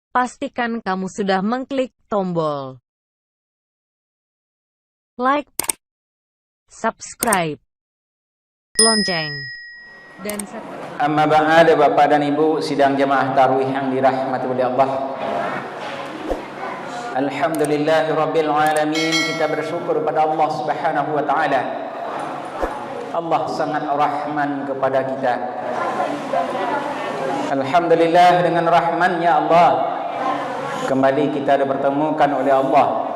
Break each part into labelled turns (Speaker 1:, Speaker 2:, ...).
Speaker 1: Pastikan kamu sudah mengklik tombol like, subscribe, lonceng, dan
Speaker 2: Amma ba'da, Bapak dan Ibu sidang jemaah tarawih yang dirahmati oleh Allah. Alhamdulillahirabbil alamin, kita bersyukur kepada Allah Subhanahu wa taala. Allah sangat rahman kepada kita. Alhamdulillah, dengan rahman-Nya Allah kembali kita dipertemukan oleh Allah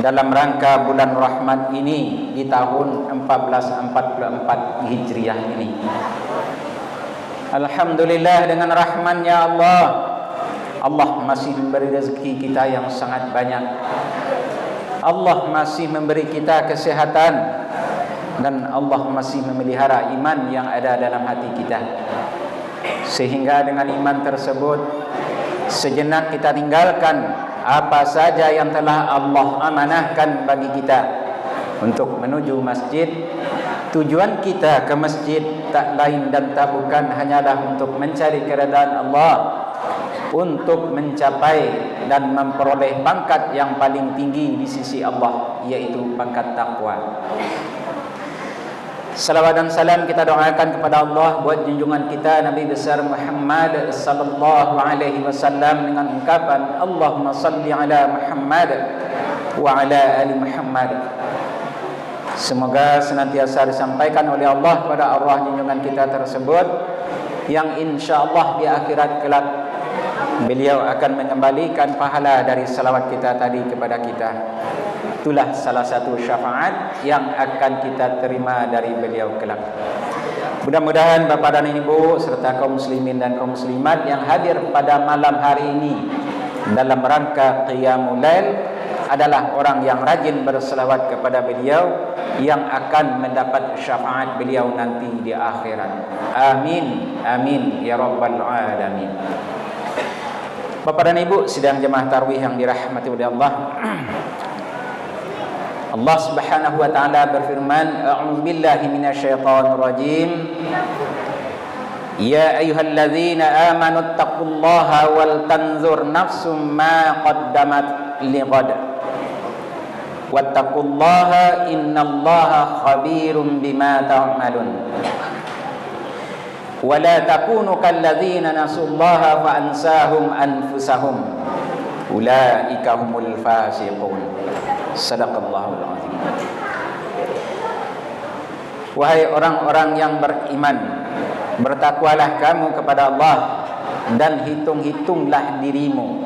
Speaker 2: dalam rangka bulan rahmat ini di tahun 1444 Hijriah ini. Alhamdulillah, dengan rahman-Nya Allah, Allah masih memberi rezeki kita yang sangat banyak. Allah masih memberi kita kesehatan, dan Allah masih memelihara iman yang ada dalam hati kita. Sehingga dengan iman tersebut, sejenak kita tinggalkan apa saja yang telah Allah amanahkan bagi kita untuk menuju masjid. Tujuan kita ke masjid tak lain dan tak bukan hanyalah untuk mencari keridhaan Allah, untuk mencapai dan memperoleh pangkat yang paling tinggi di sisi Allah, yaitu pangkat takwa. Salawat dan salam kita doakan kepada Allah buat junjungan kita Nabi besar Muhammad sallallahu alaihi wasallam dengan ungkapan Allahumma salli ala Muhammad wa ala ali Muhammad. Semoga senantiasa disampaikan oleh Allah kepada arwah junjungan kita tersebut, yang insyaallah di akhirat kelak beliau akan mengembalikan pahala dari salawat kita tadi kepada kita. Itulah salah satu syafaat yang akan kita terima dari beliau kelak. Mudah-mudahan Bapak dan Ibu serta kaum muslimin dan kaum muslimat yang hadir pada malam hari ini dalam rangka Qiyamul Lail adalah orang yang rajin berselawat kepada beliau, yang akan mendapat syafaat beliau nanti di akhirat. Amin, amin ya rabbal alamin. Bapak dan Ibu sidang jemaah tarawih yang dirahmati oleh Allah. Allah Subhanahu wa taala berfirman, a'udzubillahi minasyaitonir rajim. Ya ayyuhalladzina amanu taqullaha wal tanzur nafsum ma qaddamat lighad. Wattaqullaha innallaha khabirum bima ta'malun. Wa la takunu kalladzina nasullaha fa ansahum anfusahum. Ulaika humul fasiqun. Sadaqallahul azim. Wahai orang-orang yang beriman, bertakwalah kamu kepada Allah dan hitung-hitunglah dirimu.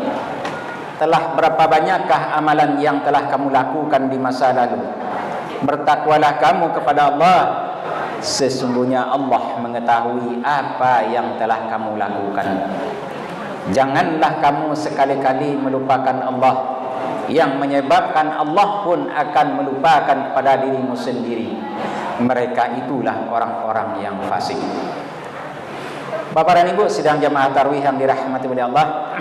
Speaker 2: Telah berapa banyakkah amalan yang telah kamu lakukan di masa lalu? Bertakwalah kamu kepada Allah, sesungguhnya Allah mengetahui apa yang telah kamu lakukan. Janganlah kamu sekali-kali melupakan Allah, yang menyebabkan Allah pun akan melupakan pada dirimu sendiri. Mereka itulah orang-orang yang fasik. Bapak dan Ibu sidang jamaah tarawih yang dirahmati oleh Allah.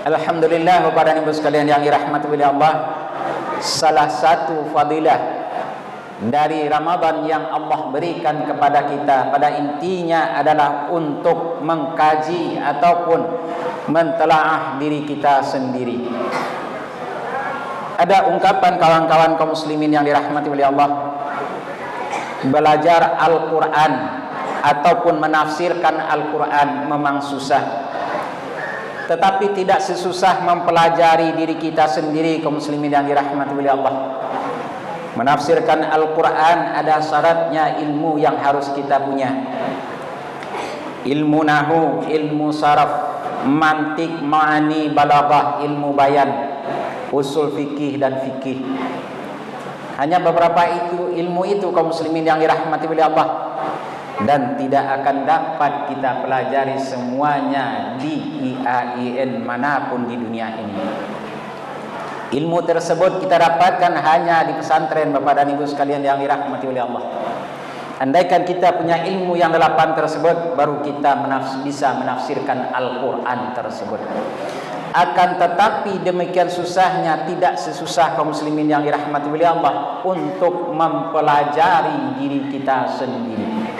Speaker 2: Alhamdulillah, Bapak dan Ibu sekalian yang dirahmati oleh Allah, salah satu fadilah dari Ramadan yang Allah berikan kepada kita pada intinya adalah untuk mengkaji ataupun mentelaah diri kita sendiri. Ada ungkapan kawan-kawan kaum muslimin yang dirahmati oleh Allah, belajar Al-Quran ataupun menafsirkan Al-Quran memang susah, tetapi tidak sesusah mempelajari diri kita sendiri kaum muslimin yang dirahmati oleh Allah. Menafsirkan Al-Quran ada syaratnya ilmu yang harus kita punya. Ilmu nahu, ilmu saraf, mantik, ma'ani, balaghah, ilmu bayan, usul fikih dan fikih. Hanya beberapa ilmu itu kaum muslimin yang dirahmati oleh Allah, dan tidak akan dapat kita pelajari semuanya di IAIN manapun di dunia ini. Ilmu tersebut kita dapatkan hanya di pesantren Bapak dan Ibu sekalian yang dirahmati oleh Allah. Andaikan kita punya ilmu yang 8 tersebut, baru kita bisa menafsirkan Al-Quran tersebut. Akan tetapi demikian susahnya, tidak sesusah kaum muslimin yang dirahmati oleh Allah untuk mempelajari diri kita sendiri.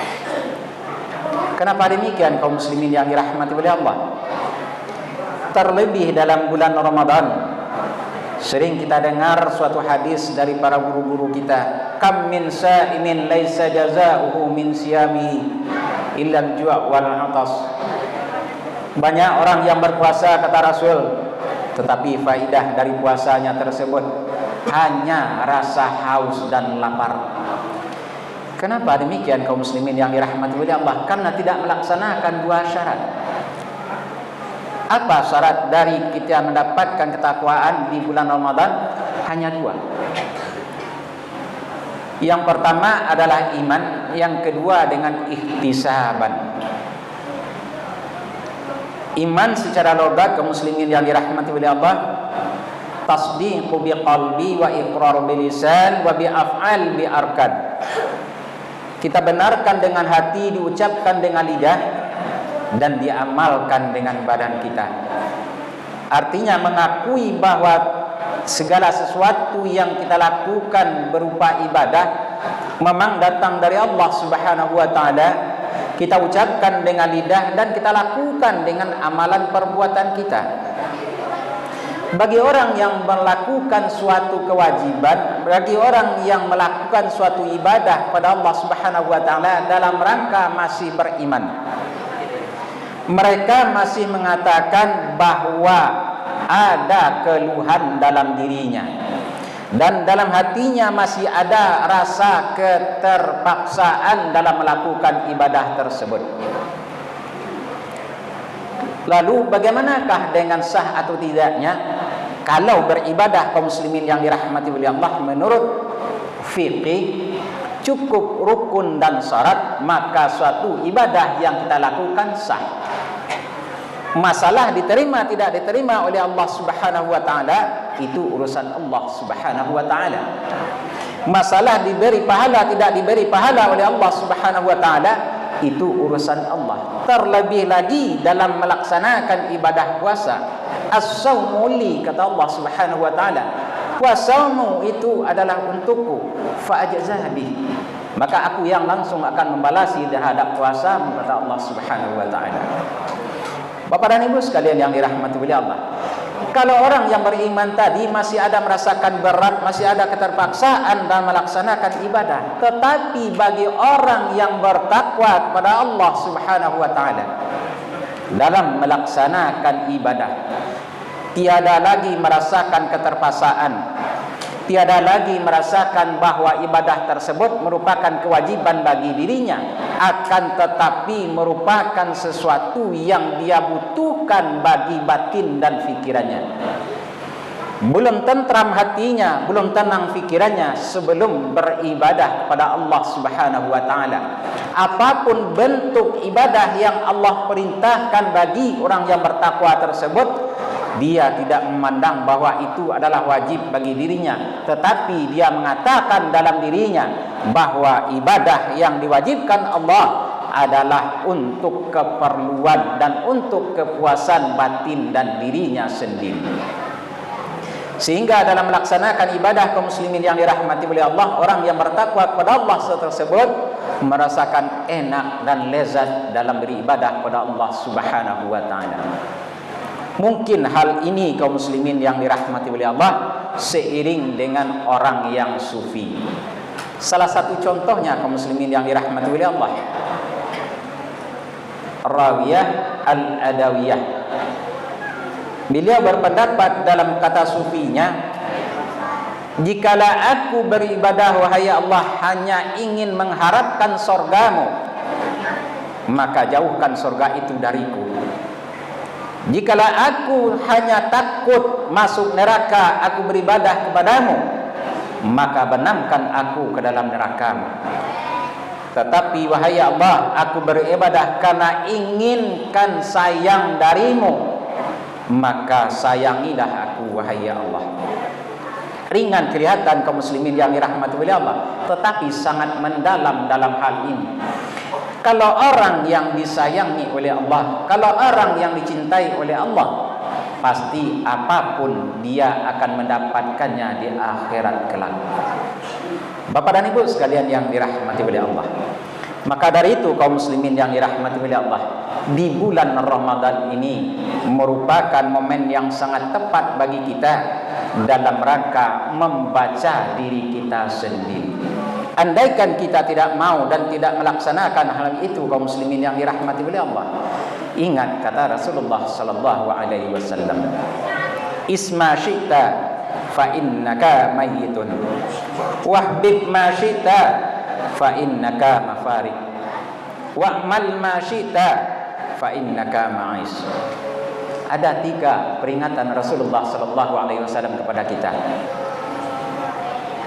Speaker 2: Kenapa demikian kaum muslimin yang dirahmati oleh Allah? terlebih dalam bulan Ramadan. Sering kita dengar suatu hadis dari para guru-guru kita, kam min sa'imin laisa jazaohu min siyami illa al-ju' wal 'atas. Banyak orang yang berpuasa, kata Rasul, tetapi faidah dari puasanya tersebut hanya rasa haus dan lapar. Kenapa demikian kaum muslimin yang dirahmati oleh Allah? Karena tidak melaksanakan dua syarat. Apa syarat dari kita mendapatkan ketakwaan di bulan Ramadan? Hanya dua. Yang pertama adalah iman, yang kedua dengan ihtisaban. Iman secara logat kaum muslimin yang dirahmati oleh Allah, tasdiqu biqalbi wa iqrar bilisan wa biaf'al bi arkan. Kita benarkan dengan hati, diucapkan dengan lidah, dan diamalkan dengan badan kita. Artinya mengakui bahwa segala sesuatu yang kita lakukan berupa ibadah memang datang dari Allah Subhanahu wa taala. Kita ucapkan dengan lidah dan kita lakukan dengan amalan perbuatan kita. Bagi orang yang melakukan suatu kewajiban, bagi orang yang melakukan suatu ibadah pada Allah Subhanahu wa taala dalam rangka masih beriman, mereka masih mengatakan bahwa ada keluhan dalam dirinya dan dalam hatinya masih ada rasa keterpaksaan dalam melakukan ibadah tersebut. Lalu bagaimanakah dengan sah atau tidaknya kalau beribadah kaum muslimin yang dirahmati oleh Allah menurut fikih cukup rukun dan syarat, maka suatu ibadah yang kita lakukan sah. Masalah diterima tidak diterima oleh Allah Subhanahu wa taala itu urusan Allah Subhanahu wa taala. Masalah diberi pahala tidak diberi pahala oleh Allah Subhanahu wa taala itu urusan Allah. Terlebih lagi dalam melaksanakan ibadah puasa, as-saumu li, kata Allah Subhanahu wa taala, puasamu itu adalah untukku, fa ajzah bih, maka aku yang langsung akan membalasi terhadap puasamu, kata Allah Subhanahu wa taala. Bapak dan Ibu sekalian yang dirahmati oleh Allah, kalau orang yang beriman tadi masih ada merasakan berat, masih ada keterpaksaan dalam melaksanakan ibadah, tetapi bagi orang yang bertakwa kepada Allah Subhanahu wa taala dalam melaksanakan ibadah, tiada lagi merasakan keterpaksaan, tiada lagi merasakan bahwa ibadah tersebut merupakan kewajiban bagi dirinya, akan tetapi merupakan sesuatu yang dia butuhkan bagi batin dan fikirannya. Belum tentram hatinya, belum tenang fikirannya sebelum beribadah kepada Allah Subhanahu wa taala. Apapun bentuk ibadah yang Allah perintahkan bagi orang yang bertakwa tersebut, dia tidak memandang bahwa itu adalah wajib bagi dirinya, tetapi dia mengatakan dalam dirinya bahwa ibadah yang diwajibkan Allah adalah untuk keperluan dan untuk kepuasan batin dan dirinya sendiri. Sehingga dalam melaksanakan ibadah kaum muslimin yang dirahmati oleh Allah, orang yang bertakwa kepada Allah tersebut merasakan enak dan lezat dalam beribadah kepada Allah Subhanahu wa taala. Mungkin hal ini kaum muslimin yang dirahmati oleh Allah seiring dengan orang yang sufi. Salah satu contohnya kaum muslimin yang dirahmati oleh Allah, Rawiyah Al-Adawiyah. Beliau berpendapat dalam kata sufinya, jikalau aku beribadah wahai Allah hanya ingin mengharapkan surgamu, maka jauhkan surga itu dariku. Jikalau aku hanya takut masuk neraka, aku beribadah kepadamu, maka benamkan aku ke dalam nerakamu. Tetapi wahai Allah, aku beribadah karena inginkan sayang darimu, maka sayangilah aku wahai Allah. Ringan kelihatan kaum muslimin yang dirahmati oleh Allah, tetapi sangat mendalam dalam hal ini. Kalau orang yang disayangi oleh Allah, kalau orang yang dicintai oleh Allah, pasti apapun dia akan mendapatkannya di akhirat kelak. Bapak dan Ibu sekalian yang dirahmati oleh Allah, Maka dari itu kaum muslimin yang dirahmati oleh Allah, di bulan Ramadan ini merupakan momen yang sangat tepat bagi kita dalam rangka membaca diri kita sendiri. Andaikan kita tidak mau dan tidak melaksanakan hal itu kaum muslimin yang dirahmati oleh Allah, ingat kata Rasulullah sallallahu alaihi wasallam, isma syi'ta fa innaka mayyitun wahbib ma syi'ta fa innaka mafarik wa'mal ma syi'ta fa innaka ma'is. Ada 3 peringatan Rasulullah sallallahu alaihi wasallam kepada kita.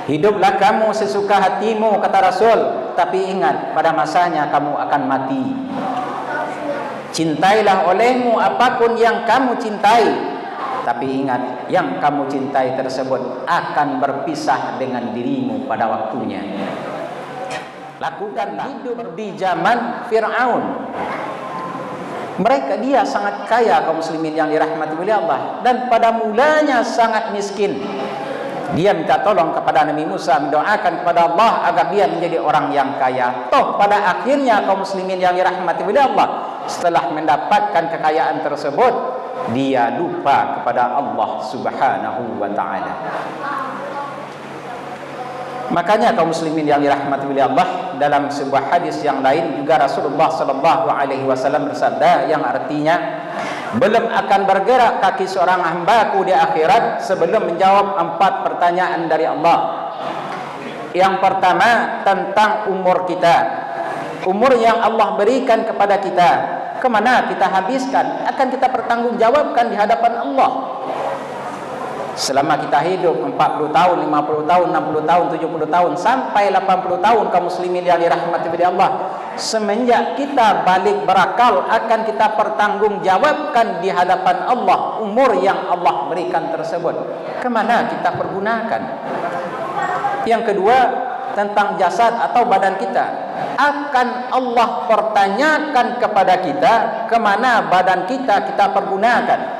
Speaker 2: Hiduplah kamu sesuka hatimu kata Rasul, tapi ingat pada masanya kamu akan mati. Cintailah olehmu apapun yang kamu cintai, tapi ingat yang kamu cintai tersebut akan berpisah dengan dirimu pada waktunya. Lakukanlah hidup di zaman Fir'aun. Dia sangat kaya kaum muslimin yang dirahmati oleh Allah, dan pada mulanya sangat miskin. Dia minta tolong kepada Nabi Musa, mendoakan kepada Allah agar dia menjadi orang yang kaya. Toh pada akhirnya kaum muslimin yang dirahmati oleh Allah, setelah mendapatkan kekayaan tersebut, dia lupa kepada Allah Subhanahu wa ta'ala. Makanya kaum muslimin yang dirahmati oleh Allah, dalam sebuah hadis yang lain juga Rasulullah sallallahu alaihi wasallam bersabda yang artinya, belum akan bergerak kaki seorang hambaku di akhirat sebelum menjawab 4 pertanyaan dari Allah. Yang pertama tentang umur kita. Umur yang Allah berikan kepada kita, kemana kita habiskan, akan kita pertanggungjawabkan di hadapan Allah. Selama kita hidup 40 tahun, 50 tahun, 60 tahun, 70 tahun sampai 80 tahun kaum muslimin yang dirahmati oleh Allah, semenjak kita balik berakal akan kita pertanggungjawabkan di hadapan Allah umur yang Allah berikan tersebut. Kemana kita pergunakan? Yang kedua tentang jasad atau badan kita, akan Allah pertanyakan kepada kita kemana badan kita pergunakan.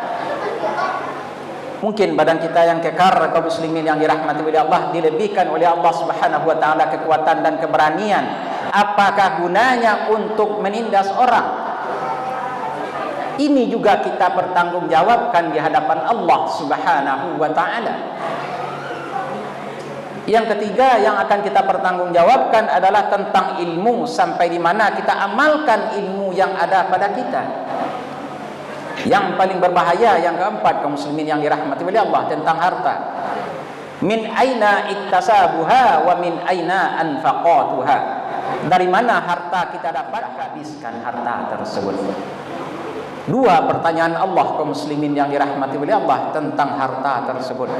Speaker 2: Mungkin badan kita yang kekar kaum muslimin yang dirahmati oleh Allah dilebihkan oleh Allah Subhanahu wa taala kekuatan dan keberanian. Apakah gunanya untuk menindas orang? Ini juga kita pertanggungjawabkan di hadapan Allah Subhanahu wa taala. Yang ketiga yang akan kita pertanggungjawabkan adalah tentang ilmu, sampai di mana kita amalkan ilmu yang ada pada kita. Yang paling berbahaya yang keempat kaum muslimin yang dirahmati oleh Allah, tentang harta. Min aina iktasabuha wa min aina anfaqatuha. Dari mana harta kita dapat, habiskan harta tersebut. 2 pertanyaan Allah kaum muslimin yang dirahmati oleh Allah tentang harta tersebut.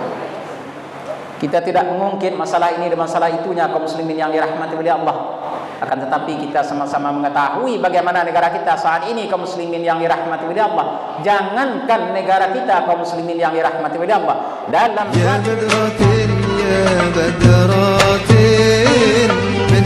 Speaker 2: Kita tidak mengungkit masalah ini dan masalah itunya kaum muslimin yang dirahmati oleh Allah. Akan tetapi kita sama-sama mengetahui bagaimana negara kita saat ini kaum muslimin yang dirahmati oleh Allah. Jangankan negara kita kaum muslimin yang dirahmati oleh Allah, dalam ya badratin min